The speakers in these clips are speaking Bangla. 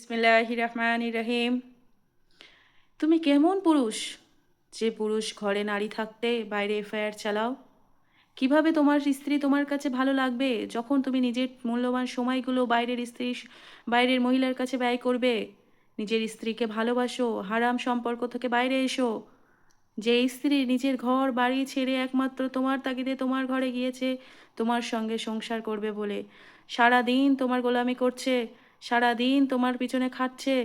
বিসমিল্লাহির রহমানির রহিম। তুমি কেমন পুরুষ যে পুরুষ ঘরে নারী থাকতে বাইরে এফআইআর চালাও? কিভাবে তোমার স্ত্রী তোমার কাছে ভালো লাগবে যখন তুমি নিজের মূল্যবান সময়গুলো বাইরের মহিলার কাছে ব্যয় করবে? নিজের স্ত্রীকে ভালোবাসো, হারাম সম্পর্ক থেকে বাইরে এসো। যে স্ত্রী নিজের ঘর বাড়ি ছেড়ে একমাত্র তোমার তাগিদে তোমার ঘরে গিয়েছে তোমার সঙ্গে সংসার করবে বলে, সারা দিন তোমার গোলামি করছে, সারা দিন তোমার পিছনে খাটছে।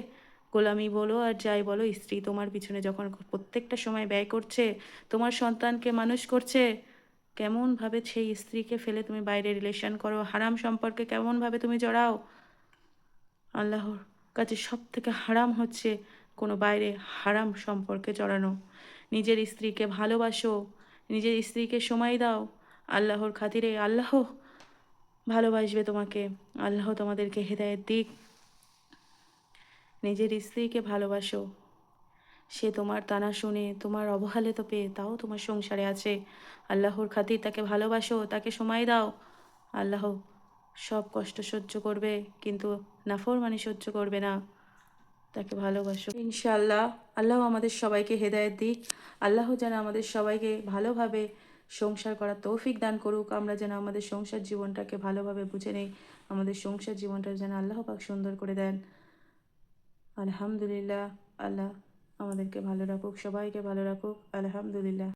গোলামি বলো আর যাই বলো, স্ত্রী তোমার পিছনে যখন প্রত্যেকটা সময় ব্যয় করছে, তোমার সন্তানকে মানুষ করছে, কেমনভাবে সেই স্ত্রীকে ফেলে তুমি বাইরে রিলেশন করো, হারাম সম্পর্কে কেমনভাবে তুমি জড়াও? আল্লাহর কাছে সব থেকে হারাম হচ্ছে কোনো বাইরে হারাম সম্পর্কে জড়ানো। নিজের স্ত্রীকে ভালোবাসো, নিজের স্ত্রীকে সময় দাও আল্লাহর খাতিরে। আল্লাহ ভালোবাসবে তোমাকে, আল্লাহ তোমাদেরকে হেদায়েত দিক। নিজের স্ত্রীকে ভালোবাসো, সে তোমার তানা শুনে তোমার অবহেলিত পেয়ে তাও তোমার সংসারে আছে। আল্লাহর খাতির তাকে ভালোবাসো, তাকে সময় দাও। আল্লাহ সব কষ্ট সহ্য করবে, কিন্তু নাফরমানি সহ্য করবে না। তাকে ভালোবাসো ইনশাআল্লাহ। আল্লাহ আমাদের সবাইকে হেদায়েত দিক। আল্লাহ যেন আমাদের সবাইকে ভালোভাবে সংসার করার তৌফিক দান করুক। আমরা যেন আমাদের সংসার জীবনটাকে ভালোভাবে বুঝে নেই, আমাদের সংসার জীবনটা যেন আল্লাহ পাক সুন্দর করে দেন। আলহামদুলিল্লাহ। আল্লাহ আমাদেরকে ভালো রাখুক, সবাইকে ভালো রাখুক। আলহামদুলিল্লাহ।